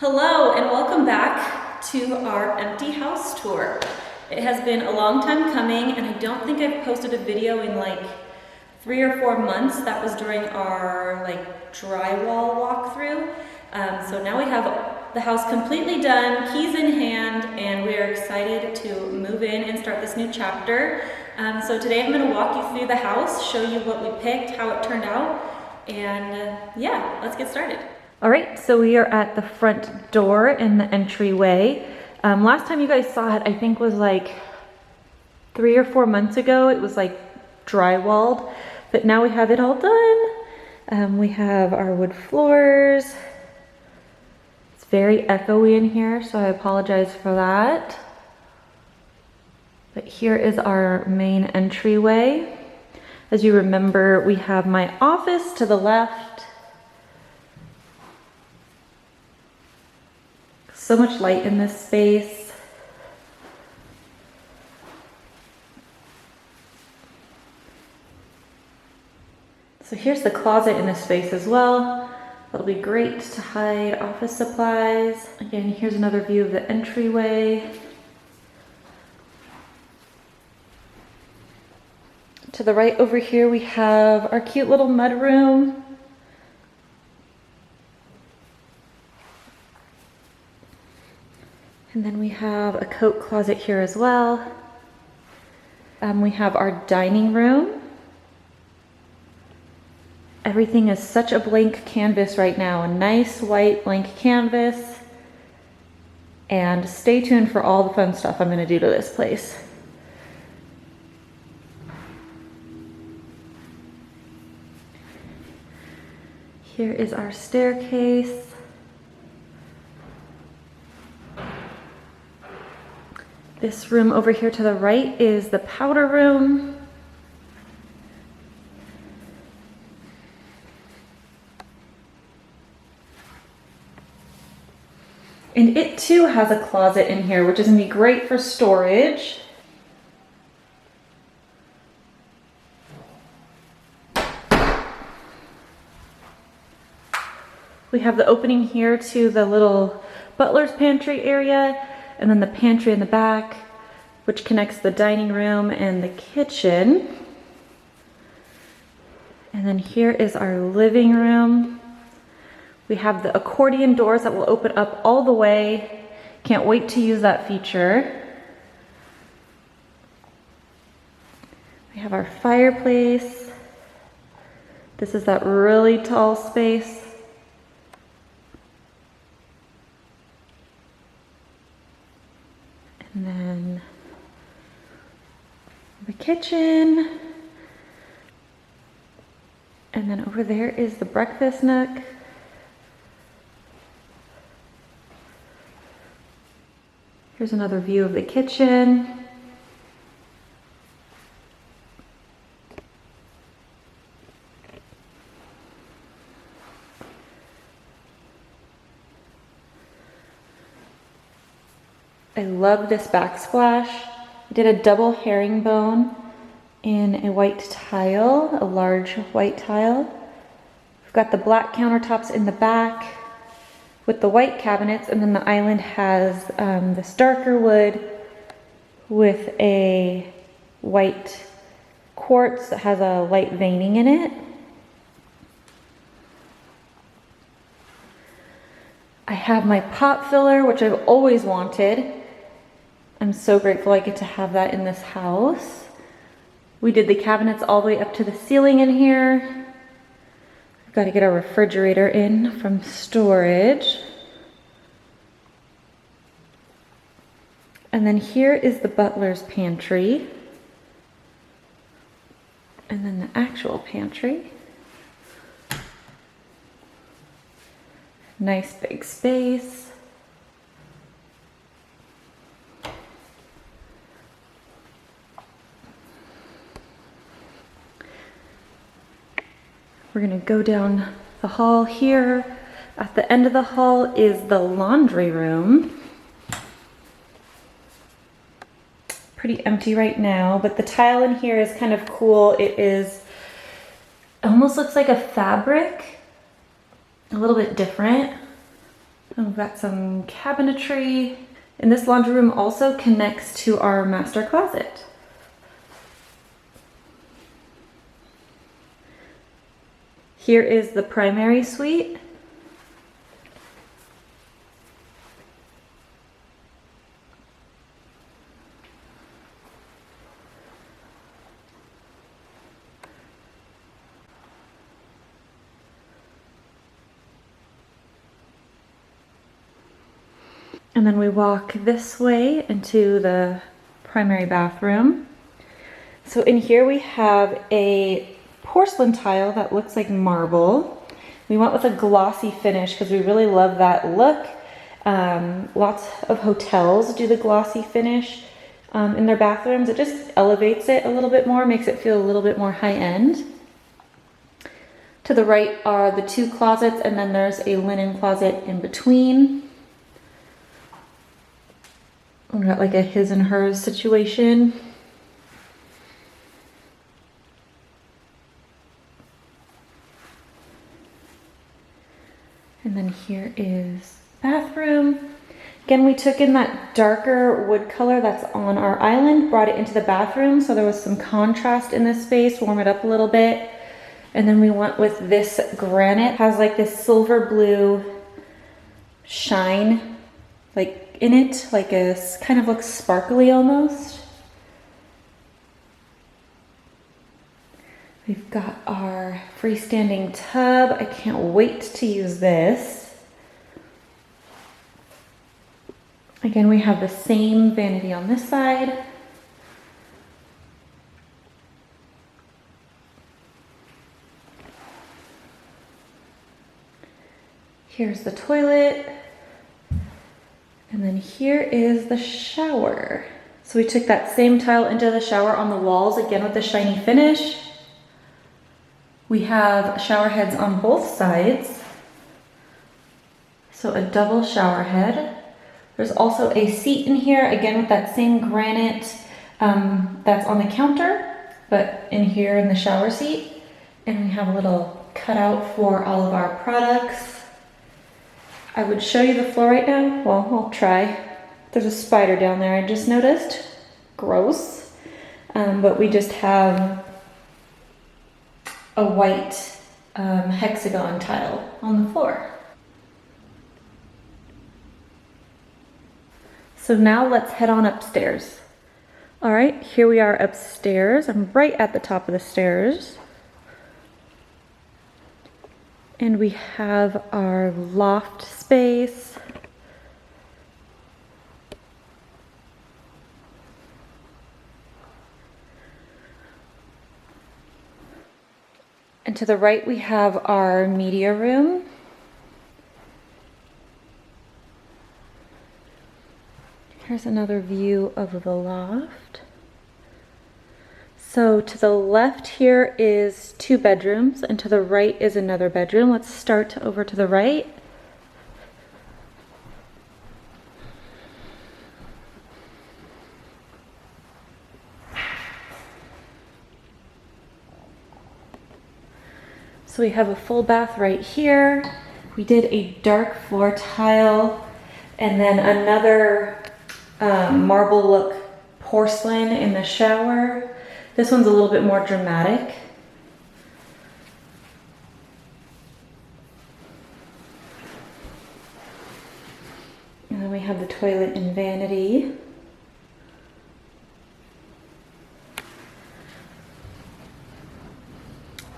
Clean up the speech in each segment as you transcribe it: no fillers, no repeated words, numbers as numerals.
Hello and welcome back to our empty house tour. It has been a long time coming and I don't think I've posted a video in like 3 or 4 months. That was during our drywall walkthrough. So now we have the house completely done, keys in hand, and we are excited to move in and start this new chapter. So today I'm going to walk you through the house, show you what we picked, how it turned out, and yeah, let's get started. All right, so we are at the front door in the entryway. Last time you guys saw it, I think was like 3 or 4 months ago. It was like drywalled, but now we have it all done. We have our wood floors. It's very echoey in here, so I apologize for that. But here is our main entryway. As you remember, we have my office to the left. So much light in this space. So here's the closet in this space as well. That'll be great to hide office supplies. Again, here's another view of the entryway. To the right over here, we have our cute little mudroom. And then we have a coat closet here as well. We have our dining room. Everything is such a blank canvas right now, a nice white blank canvas. And stay tuned for all the fun stuff I'm going to do to this place. Here is our staircase. This room over here to the right is the powder room. And it too has a closet in here, which is gonna be great for storage. We have the opening here to the little butler's pantry area. And then the pantry in the back, which connects the dining room and the kitchen. And then here is our living room. We have the accordion doors that will open up all the way. Can't wait to use that feature. We have our fireplace. This is that really tall space. And then the kitchen. And then over there is the breakfast nook. Here's another view of the kitchen. I love this backsplash. I did a double herringbone in a white tile, a large white tile. We've got the black countertops in the back with the white cabinets, and then the island has this darker wood with a white quartz that has a light veining in it. I have my pot filler, which I've always wanted. I'm so grateful I get to have that in this house. We did the cabinets all the way up to the ceiling in here. We've got to get our refrigerator in from storage. And then here is the butler's pantry. And then the actual pantry. Nice big space. We're gonna go down the hall here. At the end of the hall is the laundry room. Pretty empty right now, but the tile in here is kind of cool. It almost looks like a fabric, a little bit different. And we've got some cabinetry. And this laundry room also connects to our master closet. Here is the primary suite. And then we walk this way into the primary bathroom. So in here we have a porcelain tile that looks like marble. We went with a glossy finish because we really love that look. Lots of hotels do the glossy finish in their bathrooms. It just elevates it a little bit more, makes it feel a little bit more high-end. To the right are the two closets, and then there's a linen closet in between. We've got like a his and hers situation. And then here is bathroom. Again, we took in that darker wood color that's on our island, brought it into the bathroom, so there was some contrast in this space, warm it up a little bit. And then we went with this granite. It has like this silver blue shine like in it, like a kind of looks sparkly almost. We've got our freestanding tub. I can't wait to use this. Again, we have the same vanity on this side. Here's the toilet. And then here is the shower. So we took that same tile into the shower on the walls, again with the shiny finish. We have shower heads on both sides. So a double shower head. There's also a seat in here, again with that same granite that's on the counter, but in here in the shower seat. And we have a little cutout for all of our products. I would show you the floor right now. Well, I'll try. There's a spider down there, I just noticed. Gross. But we just have a white hexagon tile on the floor. So now let's head on upstairs. All right, here we are upstairs. I'm right at the top of the stairs. And we have our loft space. And to the right, we have our media room. Here's another view of the loft. So to the left here is 2 bedrooms, and to the right is another bedroom. Let's start over to the right. So we have a full bath right here. We did a dark floor tile, and then another marble look porcelain in the shower. This one's a little bit more dramatic. And then we have the toilet and vanity.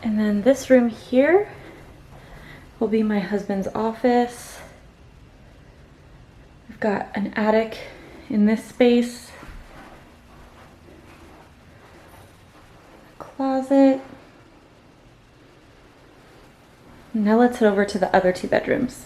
And then this room here will be my husband's office. We've got an attic in this space. Closet. Now let's head over to the other 2 bedrooms.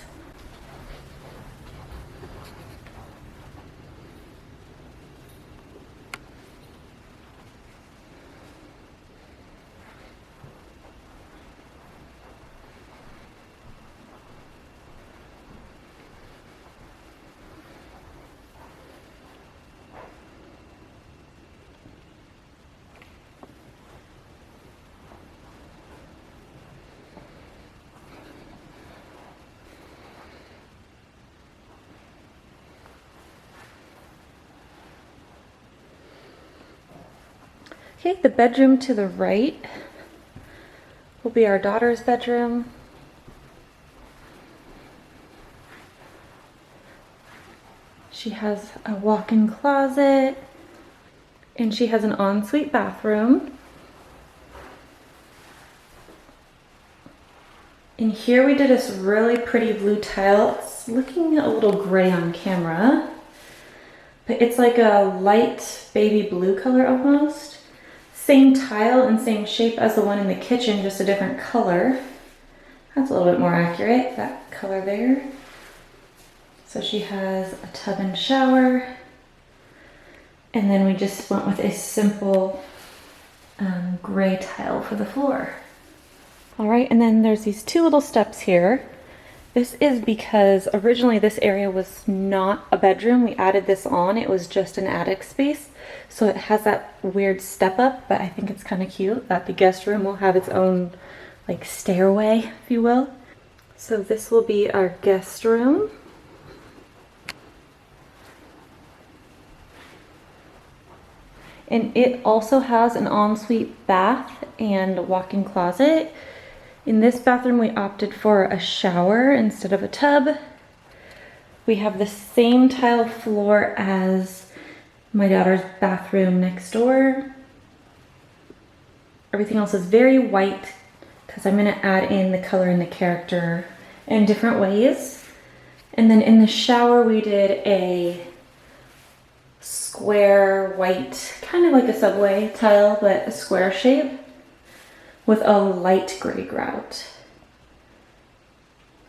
Okay, the bedroom to the right will be our daughter's bedroom. She has a walk-in closet, and she has an ensuite bathroom. And here we did this really pretty blue tile. It's looking a little gray on camera, but it's like a light baby blue color almost. Same tile and same shape as the one in the kitchen, just a different color. That's a little bit more accurate, that color there. So she has a tub and shower. And then we just went with a simple gray tile for the floor. All right, and then there's these two little steps here. This is because originally this area was not a bedroom. We added this on. It was just an attic space. So it has that weird step up, but I think it's kind of cute that the guest room will have its own like stairway, if you will. So this will be our guest room. And it also has an ensuite bath and walk-in closet. In this bathroom, we opted for a shower instead of a tub. We have the same tile floor as my daughter's bathroom next door. Everything else is very white because I'm going to add in the color and the character in different ways. And then in the shower, we did a square white, kind of like a subway tile, but a square shape with a light gray grout.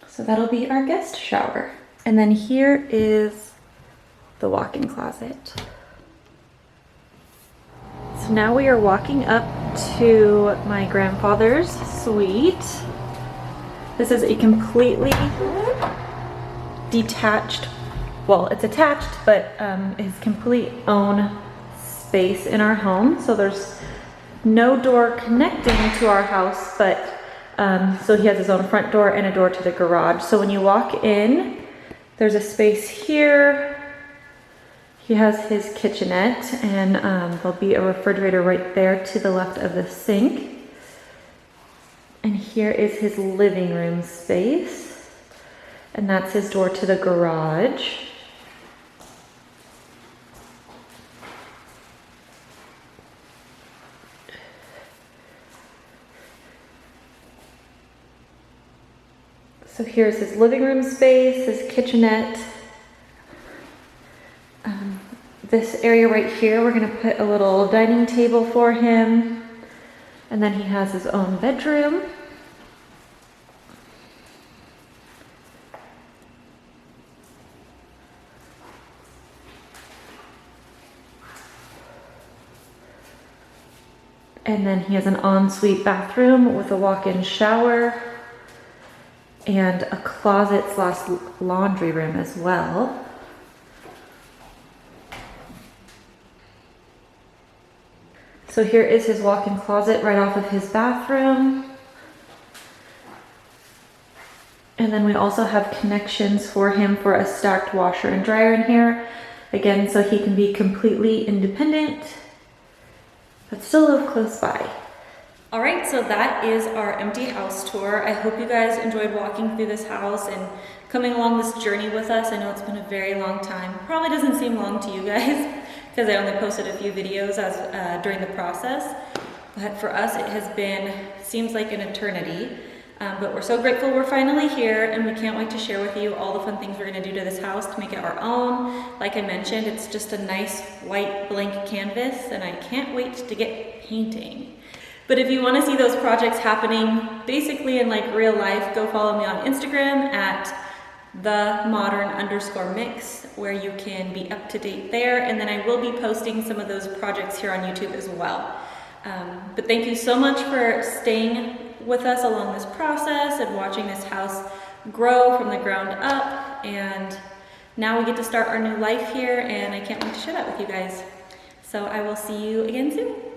So that'll be our guest shower. And then here is the walk-in closet. So now we are walking up to my grandfather's suite. This is a completely detached, well, it's attached, but his complete own space in our home. So there's no door connecting to our house, but so he has his own front door and a door to the garage. So when you walk in, there's a space here. He has his kitchenette, and there'll be a refrigerator right there to the left of the sink. And here is his living room space, and that's his door to the garage. So here's his living room space, his kitchenette. This area right here, we're gonna put a little dining table for him. And then he has his own bedroom. And then he has an ensuite bathroom with a walk-in shower and a closet / laundry room as well. So here is his walk-in closet right off of his bathroom. And then we also have connections for him for a stacked washer and dryer in here. Again, so he can be completely independent, but still live close by. All right, so that is our empty house tour. I hope you guys enjoyed walking through this house and coming along this journey with us. I know it's been a very long time. Probably doesn't seem long to you guys because I only posted a few videos during the process. But for us, it has been, seems like an eternity. But we're so grateful we're finally here, and we can't wait to share with you all the fun things we're gonna do to this house to make it our own. Like I mentioned, it's just a nice white blank canvas, and I can't wait to get painting. But if you want to see those projects happening basically in like real life, go follow me on Instagram at @the_modern_mix, where you can be up to date there. And then I will be posting some of those projects here on YouTube as well. But thank you so much for staying with us along this process and watching this house grow from the ground up. And now we get to start our new life here, and I can't wait to share that with you guys. So I will see you again soon.